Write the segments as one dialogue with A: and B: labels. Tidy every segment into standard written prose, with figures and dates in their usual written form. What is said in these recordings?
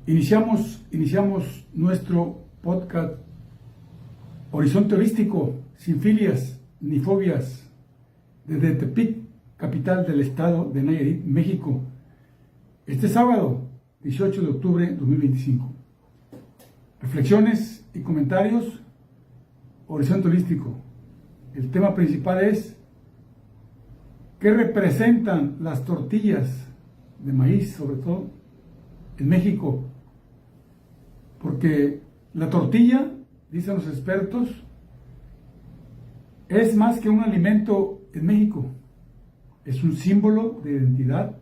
A: Iniciamos nuestro podcast Horizonte Holístico, sin filias ni fobias, desde Tepic, capital del estado de Nayarit, México, este sábado, 18 de octubre de 2025. Reflexiones y comentarios, Horizonte Holístico. El tema principal es: ¿qué representan las tortillas de maíz, sobre todo en México? Porque la tortilla, dicen los expertos, es más que un alimento en México. Es un símbolo de identidad.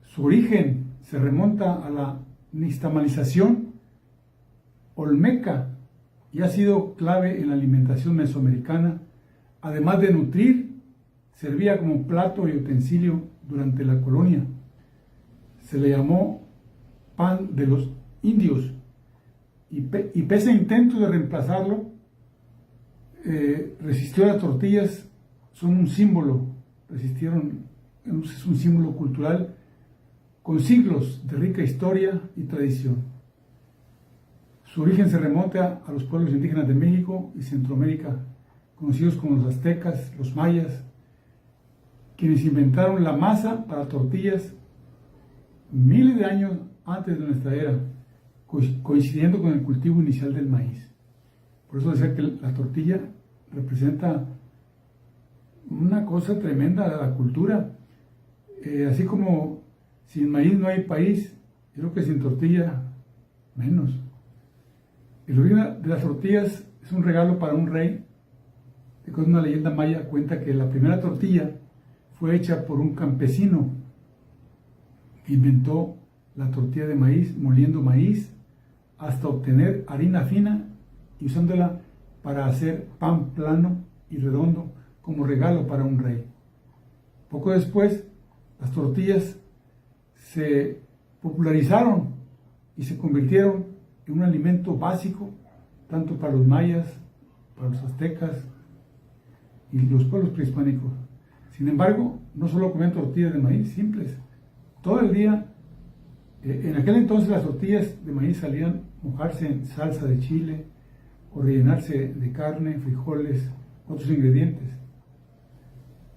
A: Su origen se remonta a la nixtamalización olmeca y ha sido clave en la alimentación mesoamericana. Además de nutrir, servía como plato y utensilio durante la colonia. Se le llamó pan de los indios y pese a intentos de reemplazarlo, resistió. Las tortillas son un símbolo, es un símbolo cultural con siglos de rica historia y tradición. Su origen se remonta a los pueblos indígenas de México y Centroamérica, conocidos como los aztecas, los mayas, quienes inventaron la masa para tortillas miles de años antes de nuestra era, coincidiendo con el cultivo inicial del maíz. Por eso decía que la tortilla representa una cosa tremenda de la cultura. Así como sin maíz no hay país, yo creo que sin tortilla menos. El origen de las tortillas es un regalo para un rey. Una leyenda maya cuenta que la primera tortilla fue hecha por un campesino que inventó la tortilla de maíz, moliendo maíz hasta obtener harina fina y usándola para hacer pan plano y redondo como regalo para un rey. Poco después, las tortillas se popularizaron y se convirtieron en un alimento básico tanto para los mayas, para los aztecas y los pueblos prehispánicos. Sin embargo, no solo comían tortillas de maíz simples. Todo el día, en aquel entonces las tortillas de maíz salían mojarse en salsa de chile o rellenarse de carne, frijoles, otros ingredientes.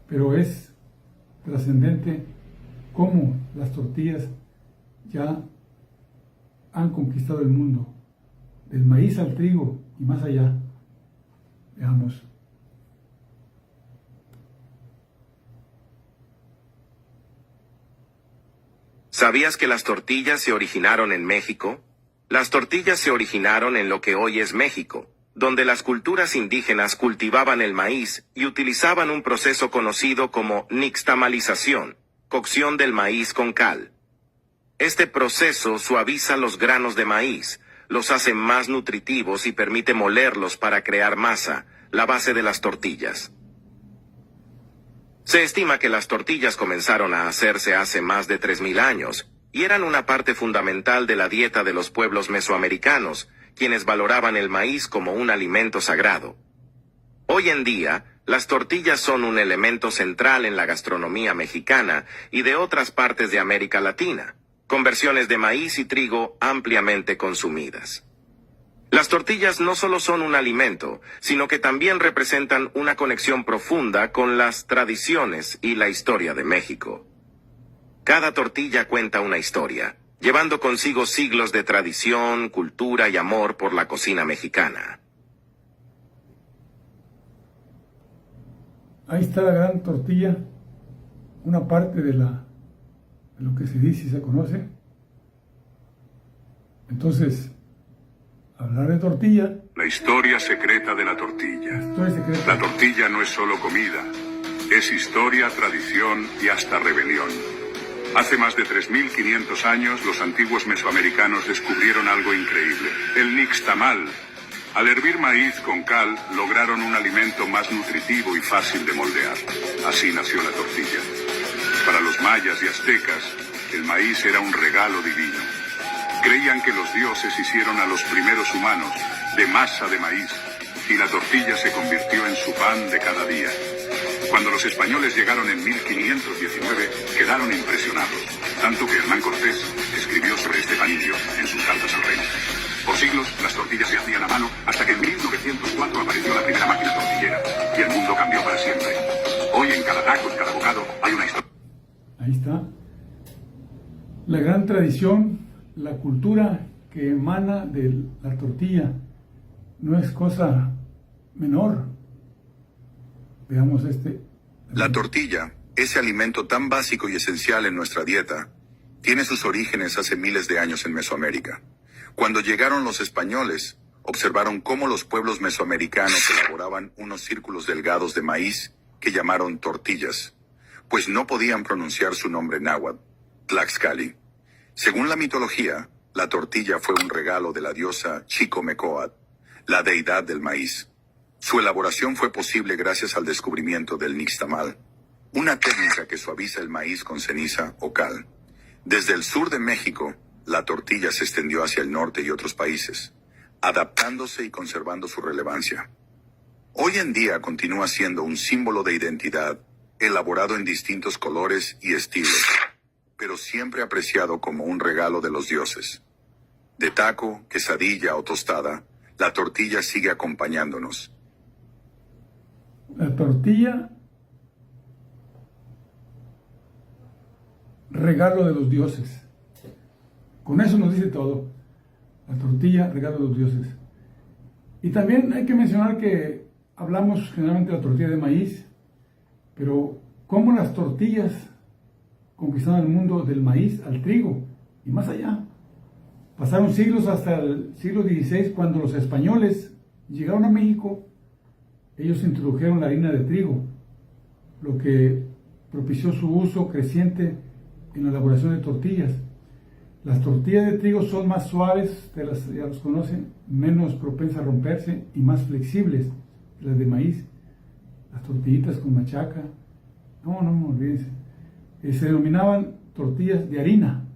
A: Pero es trascendente cómo las tortillas ya han conquistado el mundo, del maíz al trigo y más allá. Veamos.
B: ¿Sabías que las tortillas se originaron en México? Las tortillas se originaron en lo que hoy es México, donde las culturas indígenas cultivaban el maíz y utilizaban un proceso conocido como nixtamalización, cocción del maíz con cal. Este proceso suaviza los granos de maíz, los hace más nutritivos y permite molerlos para crear masa, la base de las tortillas. Se estima que las tortillas comenzaron a hacerse hace más de 3000 años y eran una parte fundamental de la dieta de los pueblos mesoamericanos, quienes valoraban el maíz como un alimento sagrado. Hoy en día, las tortillas son un elemento central en la gastronomía mexicana y de otras partes de América Latina, con versiones de maíz y trigo ampliamente consumidas. Las tortillas no solo son un alimento, sino que también representan una conexión profunda con las tradiciones y la historia de México. Cada tortilla cuenta una historia, llevando consigo siglos de tradición, cultura y amor por la cocina mexicana.
A: Ahí está la gran tortilla, una parte de lo que se dice y se conoce. Entonces, hablar de tortilla.
C: La historia secreta de la tortilla.
A: La
C: tortilla no es solo comida, es historia, tradición y hasta rebelión. Hace más de 3500 años, los antiguos mesoamericanos descubrieron algo increíble: el nixtamal. Al hervir maíz con cal, lograron un alimento más nutritivo y fácil de moldear. Así nació la tortilla. Para los mayas y aztecas, el maíz era un regalo divino. Creían que los dioses hicieron a los primeros humanos de masa de maíz, y la tortilla se convirtió en su pan de cada día. Cuando los españoles llegaron en 1519, quedaron impresionados, tanto que Hernán Cortés escribió sobre este pan indio: diarios en sus cartas al rey. Por siglos, las tortillas se hacían a mano hasta que en 1904 apareció la primera máquina tortillera y el mundo cambió para siempre. Hoy en cada taco, en cada bocado, hay una historia.
A: Ahí está. La gran tradición, la cultura que emana de la tortilla no es cosa menor. Veamos este.
D: La tortilla, ese alimento tan básico y esencial en nuestra dieta, tiene sus orígenes hace miles de años en Mesoamérica. Cuando llegaron los españoles, observaron cómo los pueblos mesoamericanos elaboraban unos círculos delgados de maíz que llamaron tortillas, pues no podían pronunciar su nombre náhuatl, Tlaxcali. Según la mitología, la tortilla fue un regalo de la diosa Chicomecoatl, la deidad del maíz. Su elaboración fue posible gracias al descubrimiento del nixtamal, una técnica que suaviza el maíz con ceniza o cal. Desde el sur de México, la tortilla se extendió hacia el norte y otros países, adaptándose y conservando su relevancia. Hoy en día continúa siendo un símbolo de identidad, elaborado en distintos colores y estilos, pero siempre apreciado como un regalo de los dioses. De taco, quesadilla o tostada, la tortilla sigue acompañándonos.
A: La tortilla, regalo de los dioses. Con eso nos dice todo. La tortilla, regalo de los dioses. Y también hay que mencionar que hablamos generalmente de la tortilla de maíz, pero cómo las tortillas conquistaron el mundo del maíz al trigo y más allá. Pasaron siglos hasta el siglo XVI, cuando los españoles llegaron a México. Ellos introdujeron la harina de trigo, lo que propició su uso creciente en la elaboración de tortillas. Las tortillas de trigo son más suaves, ya los conocen, menos propensas a romperse y más flexibles que las de maíz. Las tortillitas con machaca, no olvídense. Se denominaban tortillas de harina.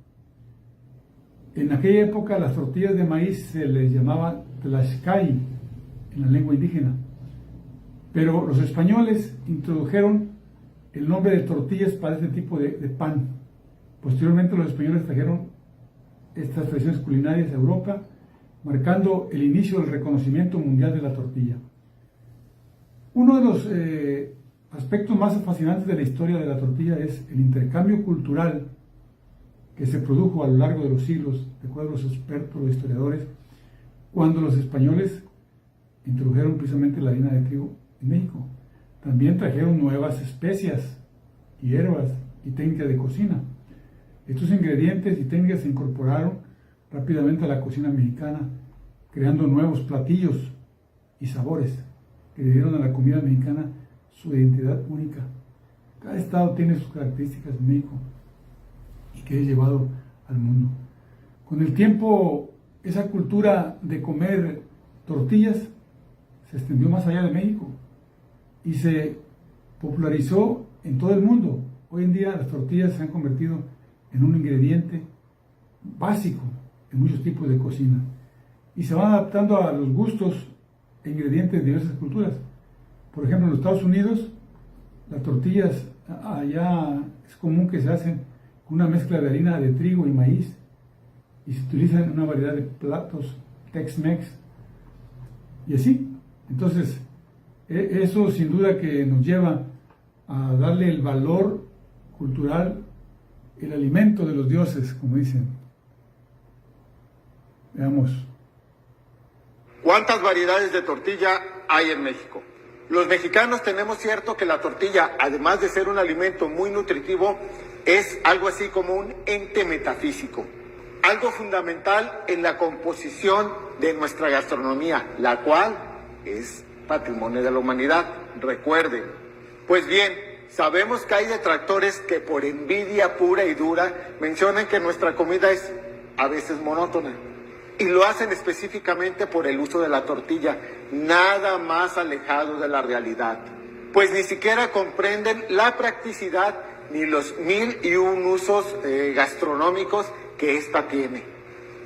A: En aquella época las tortillas de maíz se les llamaba tlaxcali en la lengua indígena. Pero los españoles introdujeron el nombre de tortillas para este tipo de pan. Posteriormente los españoles trajeron estas tradiciones culinarias a Europa, marcando el inicio del reconocimiento mundial de la tortilla. Uno de los aspectos más fascinantes de la historia de la tortilla es el intercambio cultural que se produjo a lo largo de los siglos, de acuerdo a los expertos, los historiadores, cuando los españoles introdujeron precisamente la harina de trigo en México. También trajeron nuevas especias, hierbas y técnicas de cocina. Estos ingredientes y técnicas se incorporaron rápidamente a la cocina mexicana, creando nuevos platillos y sabores que le dieron a la comida mexicana su identidad única. Cada estado tiene sus características en México y que es llevado al mundo. Con el tiempo, esa cultura de comer tortillas se extendió más allá de México y se popularizó en todo el mundo. Hoy en día las tortillas se han convertido en un ingrediente básico en muchos tipos de cocina y se van adaptando a los gustos e ingredientes de diversas culturas. Por ejemplo, en los Estados Unidos, las tortillas allá es común que se hacen con una mezcla de harina de trigo y maíz y se utilizan en una variedad de platos Tex-Mex y así. Entonces, eso sin duda que nos lleva a darle el valor cultural, el alimento de los dioses, como dicen. Veamos.
E: ¿Cuántas variedades de tortilla hay en México? Los mexicanos tenemos cierto que la tortilla, además de ser un alimento muy nutritivo, es algo así como un ente metafísico, algo fundamental en la composición de nuestra gastronomía, la cual es patrimonio de la humanidad, recuerden. Pues bien, sabemos que hay detractores que por envidia pura y dura mencionan que nuestra comida es a veces monótona. Y lo hacen específicamente por el uso de la tortilla, nada más alejado de la realidad. Pues ni siquiera comprenden la practicidad ni los 1001 usos gastronómicos que ésta tiene.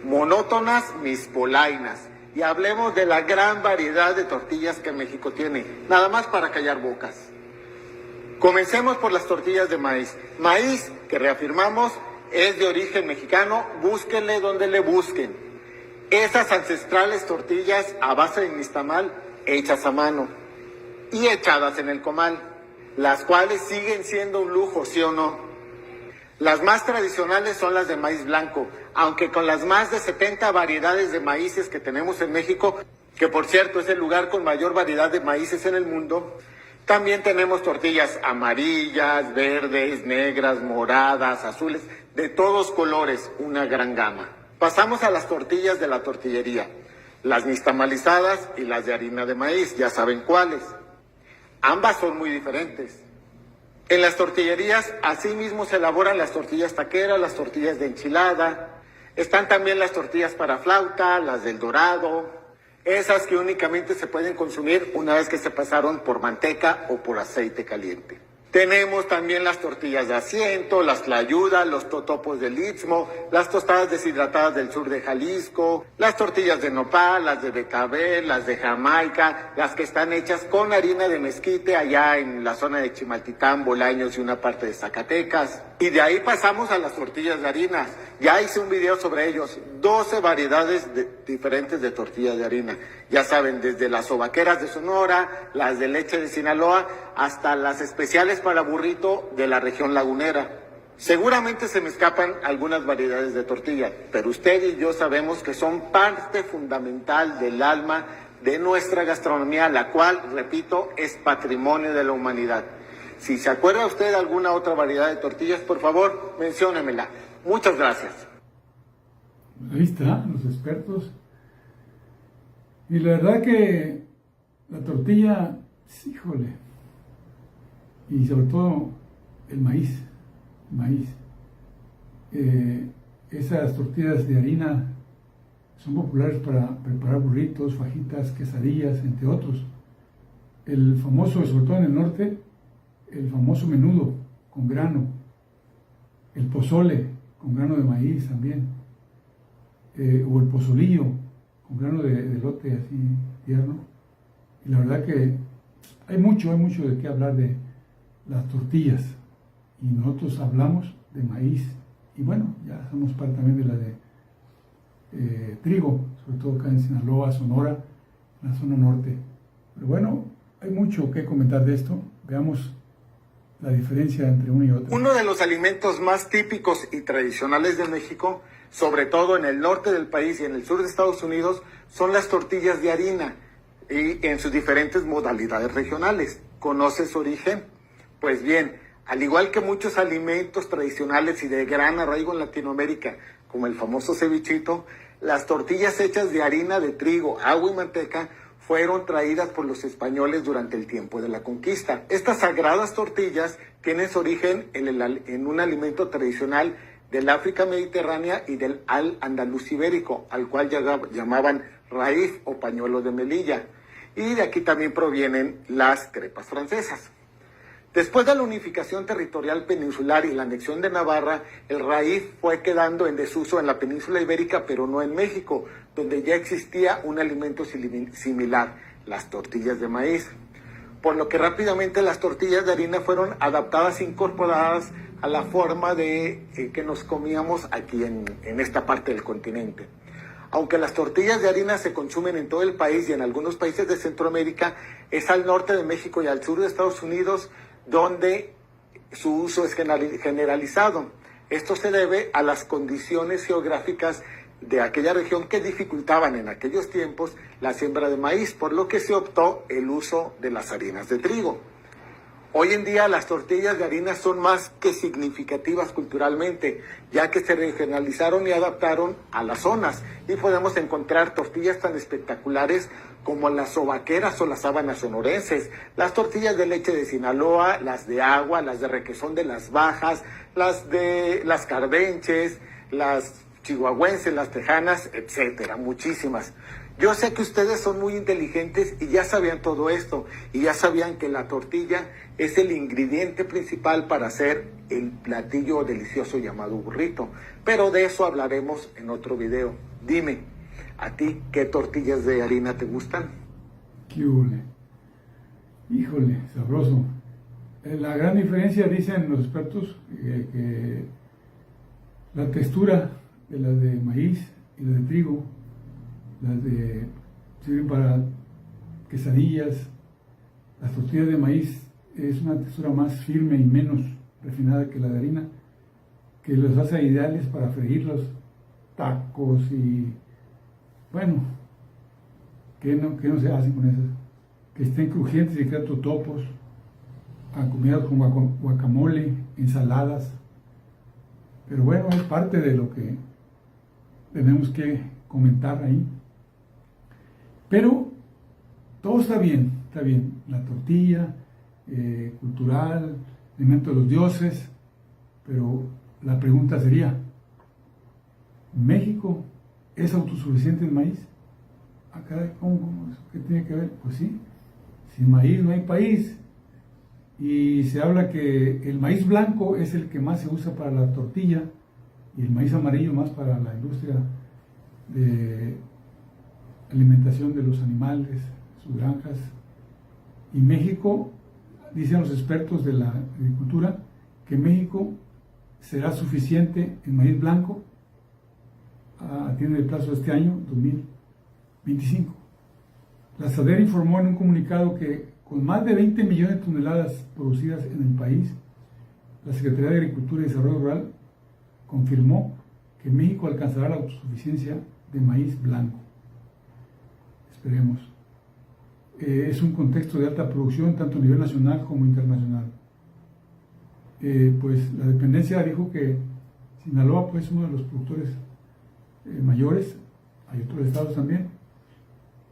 E: Monótonas mis polainas. Y hablemos de la gran variedad de tortillas que México tiene, nada más para callar bocas. Comencemos por las tortillas de maíz. Maíz, que reafirmamos, es de origen mexicano, búsquenle donde le busquen. Esas ancestrales tortillas a base de nixtamal hechas a mano y echadas en el comal, las cuales siguen siendo un lujo, ¿sí o no? Las más tradicionales son las de maíz blanco, aunque con las más de 70 variedades de maíces que tenemos en México, que por cierto es el lugar con mayor variedad de maíces en el mundo, también tenemos tortillas amarillas, verdes, negras, moradas, azules, de todos colores, una gran gama. Pasamos a las tortillas de la tortillería, las nixtamalizadas y las de harina de maíz, ya saben cuáles. Ambas son muy diferentes. En las tortillerías, asimismo se elaboran las tortillas taqueras, las tortillas de enchilada. Están también las tortillas para flauta, las del dorado, esas que únicamente se pueden consumir una vez que se pasaron por manteca o por aceite caliente. Tenemos también las tortillas de asiento, las tlayudas, los totopos del Istmo, las tostadas deshidratadas del sur de Jalisco, las tortillas de nopal, las de betabel, las de Jamaica, las que están hechas con harina de mezquite allá en la zona de Chimaltitán, Bolaños y una parte de Zacatecas. Y de ahí pasamos a las tortillas de harina. Ya hice un video sobre ellos, 12 variedades diferentes de tortillas de harina. Ya saben, desde las sobaqueras de Sonora, las de leche de Sinaloa, hasta las especiales para burrito de la región lagunera. Seguramente se me escapan algunas variedades de tortilla, pero usted y yo sabemos que son parte fundamental del alma de nuestra gastronomía, la cual, repito, es patrimonio de la humanidad. Si se acuerda usted de alguna otra variedad de tortillas, por favor, menciónemela. Muchas gracias.
A: Ahí está, los expertos. Y la verdad que la tortilla, híjole, y sobre todo el maíz, esas tortillas de harina son populares para preparar burritos, fajitas, quesadillas, entre otros. El famoso, sobre todo en el norte, el famoso menudo con grano, el pozole con grano de maíz también, o el pozolillo con grano de elote así tierno. Y la verdad que hay mucho de qué hablar de las tortillas, y nosotros hablamos de maíz, y bueno, ya somos parte también de la de trigo, sobre todo acá en Sinaloa, Sonora, en la zona norte. Pero bueno, hay mucho que comentar de esto. Veamos la diferencia entre una y otra.
E: Uno de los alimentos más típicos y tradicionales de México, sobre todo en el norte del país y en el sur de Estados Unidos, son las tortillas de harina y en sus diferentes modalidades regionales. ¿Conoce su origen? Pues bien, al igual que muchos alimentos tradicionales y de gran arraigo en Latinoamérica, como el famoso cevichito, las tortillas hechas de harina de trigo, agua y manteca fueron traídas por los españoles durante el tiempo de la conquista. Estas sagradas tortillas tienen su origen en un alimento tradicional del África mediterránea y del al-andaluz ibérico, al cual llamaban raíz o pañuelo de Melilla. Y de aquí también provienen las crepas francesas. Después de la unificación territorial peninsular y la anexión de Navarra, el raíz fue quedando en desuso en la península ibérica, pero no en México, donde ya existía un alimento similar, las tortillas de maíz. Por lo que rápidamente las tortillas de harina fueron adaptadas e incorporadas a la forma de que nos comíamos aquí en esta parte del continente. Aunque las tortillas de harina se consumen en todo el país y en algunos países de Centroamérica, es al norte de México y al sur de Estados Unidos donde su uso es generalizado. Esto se debe a las condiciones geográficas de aquella región que dificultaban en aquellos tiempos la siembra de maíz, por lo que se optó el uso de las harinas de trigo. Hoy en día las tortillas de harina son más que significativas culturalmente, ya que se regionalizaron y adaptaron a las zonas, y podemos encontrar tortillas tan espectaculares como las sobaqueras o las sábanas sonorenses, las tortillas de leche de Sinaloa, las de agua, las de requesón de las Bajas, las de las carbenches, las chihuahuenses, las tejanas, etcétera, muchísimas. Yo sé que ustedes son muy inteligentes y ya sabían todo esto, y ya sabían que la tortilla es el ingrediente principal para hacer el platillo delicioso llamado burrito, pero de eso hablaremos en otro video. Dime, ¿a ti qué tortillas de harina te gustan?
A: ¡Qué hule! Híjole, sabroso. La gran diferencia, dicen los expertos, que La textura de las de maíz y las de trigo, sirven para quesadillas. Las tortillas de maíz es una textura más firme y menos refinada que la de harina, que los hace ideales para freír los tacos y bueno, ¿qué no se hacen con esas? Que estén crujientes y crean totopos, acompañados con guacamole, ensaladas. Pero bueno, es parte de lo que tenemos que comentar ahí. Pero todo está bien, está bien. La tortilla, cultural, alimento de los dioses, pero la pregunta sería, ¿México es autosuficiente en maíz? Acá, ¿qué tiene que ver? Pues sí, sin maíz no hay país. Y se habla que el maíz blanco es el que más se usa para la tortilla y el maíz amarillo más para la industria de alimentación de los animales, sus granjas. Y México, dicen los expertos de la agricultura, que México será suficiente en maíz blanco tiene el plazo de este año, 2025. La SADER informó en un comunicado que con más de 20 millones de toneladas producidas en el país, la Secretaría de Agricultura y Desarrollo Rural confirmó que México alcanzará la autosuficiencia de maíz blanco. Esperemos. Es un contexto de alta producción tanto a nivel nacional como internacional. Pues la dependencia dijo que Sinaloa pues, es uno de los productores mayores, hay otros estados también.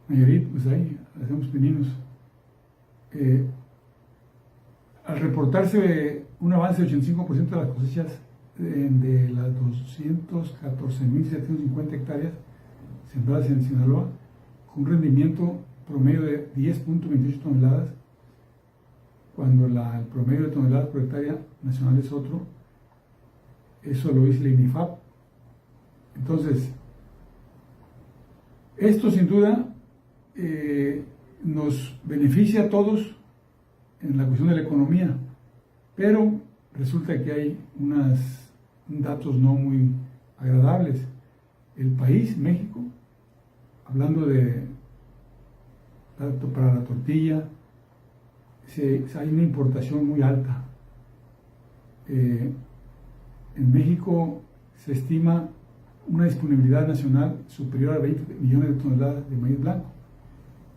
A: Nayarit, pues ahí hacemos pininos. Al reportarse un avance del 85% de las cosechas de las 214.750 hectáreas sembradas en Sinaloa, con un rendimiento promedio de 10.28 toneladas, cuando el promedio de toneladas por hectárea nacional es otro. Eso lo dice la INIFAP. Entonces, esto sin duda nos beneficia a todos en la cuestión de la economía, pero resulta que hay unos datos no muy agradables. El país, México, hablando de para la tortilla, hay una importación muy alta. En México se estima una disponibilidad nacional superior a 20 millones de toneladas de maíz blanco,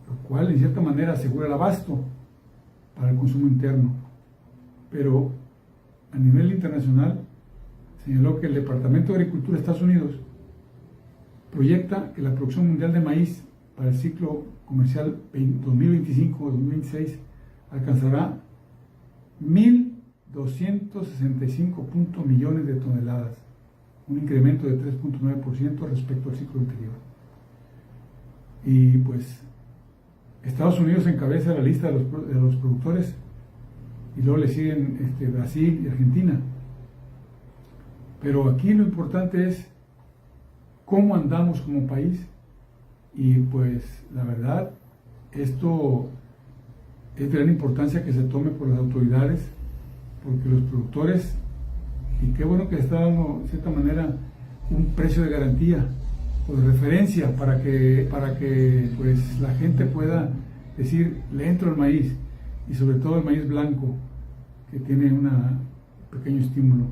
A: lo cual en cierta manera asegura el abasto para el consumo interno. Pero a nivel internacional señaló que el Departamento de Agricultura de Estados Unidos proyecta que la producción mundial de maíz para el ciclo comercial 2025-2026 alcanzará 1.265 millones de toneladas, un incremento de 3.9% respecto al ciclo anterior. Y pues Estados Unidos encabeza la lista de los productores y luego le siguen Brasil y Argentina. Pero aquí lo importante es cómo andamos como país, y pues la verdad esto es de gran importancia que se tome por las autoridades, porque los productores, y qué bueno que está dando de cierta manera un precio de garantía o de referencia para que pues la gente pueda decir, le entro al maíz, y sobre todo el maíz blanco, que tiene un pequeño estímulo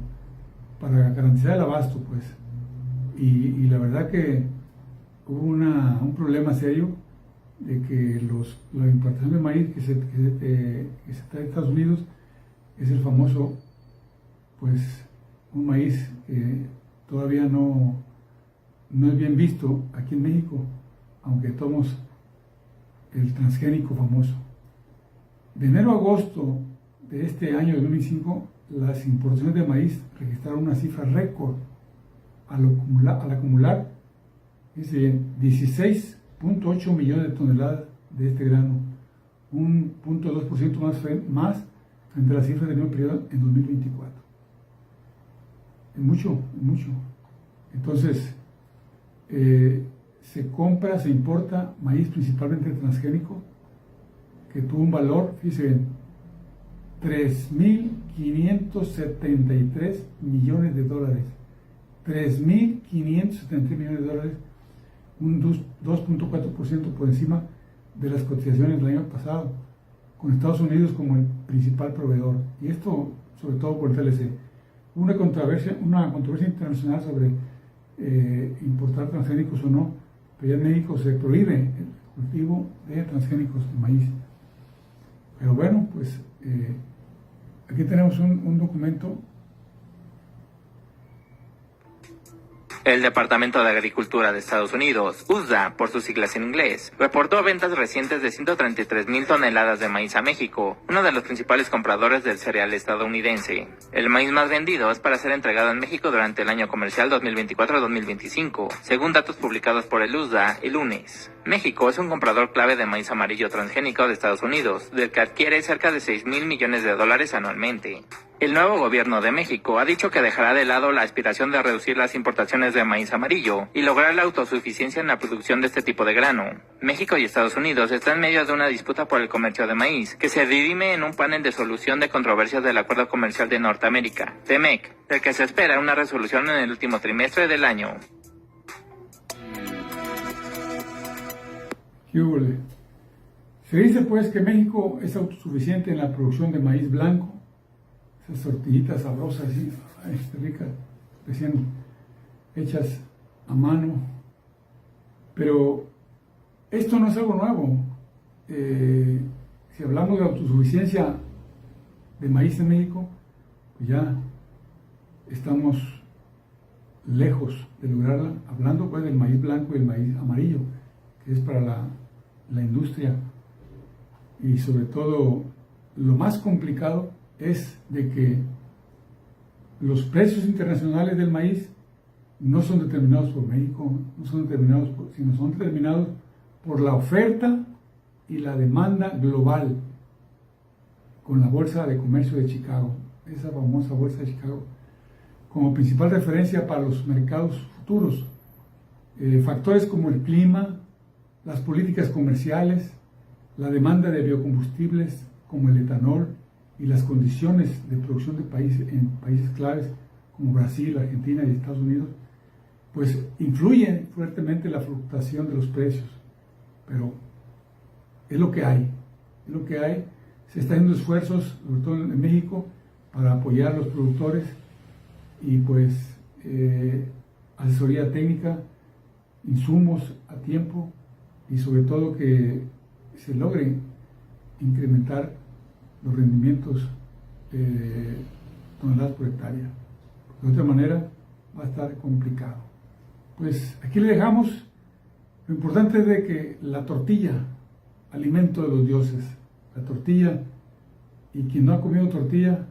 A: para garantizar el abasto, pues. Y la verdad que hubo un problema serio de que la importación de maíz que se trae de Estados Unidos es el famoso, pues, un maíz que todavía no es bien visto aquí en México, aunque tomamos el transgénico famoso. De enero a agosto de este año 2005, las importaciones de maíz registraron una cifra récord al acumular 16.8 millones de toneladas de este grano, un 0.2% más frente a la cifra del mismo periodo en 2024. Es mucho. Entonces, se importa maíz principalmente transgénico, que tuvo un valor, fíjense bien, 3.573 millones de dólares, $3.573 millones, un 2.4% por encima de las cotizaciones del año pasado, con Estados Unidos como el principal proveedor. Y esto sobre todo por el TLC. Una controversia internacional sobre importar transgénicos o no, pero ya en México se prohíbe el cultivo de transgénicos de maíz. Pero bueno, pues aquí tenemos un documento.
F: El Departamento de Agricultura de Estados Unidos, USDA, por sus siglas en inglés, reportó ventas recientes de 133,000 toneladas de maíz a México, uno de los principales compradores del cereal estadounidense. El maíz más vendido es para ser entregado en México durante el año comercial 2024-2025, según datos publicados por el USDA el lunes. México es un comprador clave de maíz amarillo transgénico de Estados Unidos, del que adquiere cerca de $6,000 millones anualmente. El nuevo gobierno de México ha dicho que dejará de lado la aspiración de reducir las importaciones de maíz amarillo y lograr la autosuficiencia en la producción de este tipo de grano. México y Estados Unidos están en medio de una disputa por el comercio de maíz, que se dirime en un panel de solución de controversias del Acuerdo Comercial de Norteamérica, TEMEC, del que se espera una resolución en el último trimestre del año.
A: ¿Qué hubo? Se dice pues que México es autosuficiente en la producción de maíz blanco, esas tortillitas sabrosas, así, ricas, recién hechas a mano. Pero esto no es algo nuevo. Si hablamos de autosuficiencia de maíz en México, pues ya estamos lejos de lograrla, hablando pues del maíz blanco y el maíz amarillo, que es para la industria. Y sobre todo, lo más complicado es de que los precios internacionales del maíz no son determinados por México, no son determinados sino son determinados por la oferta y la demanda global, con la Bolsa de Comercio de Chicago, esa famosa Bolsa de Chicago, como principal referencia para los mercados futuros. Factores como el clima, las políticas comerciales, la demanda de biocombustibles como el etanol, y las condiciones de producción de en países claves como Brasil, Argentina y Estados Unidos, pues influyen fuertemente en la fluctuación de los precios. Pero es lo que hay, es lo que hay. Se están haciendo esfuerzos, sobre todo en México, para apoyar a los productores y pues asesoría técnica, insumos a tiempo y sobre todo que se logre incrementar los rendimientos toneladas por hectárea. De otra manera va a estar complicado. Pues aquí le dejamos. Lo importante es de que la tortilla, alimento de los dioses, la tortilla, y quien no ha comido tortilla,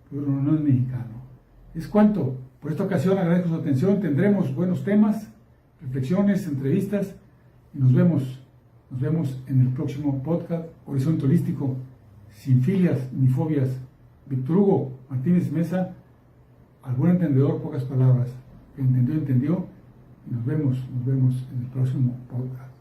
A: pues no es mexicano. Es cuanto. Por esta ocasión agradezco su atención. Tendremos buenos temas, reflexiones, entrevistas y nos vemos en el próximo podcast Horizonte Holístico, sin filias ni fobias. Víctor Hugo Martínez Mesa, al buen entendedor, pocas palabras. Que entendió, entendió. Y nos vemos en el próximo podcast.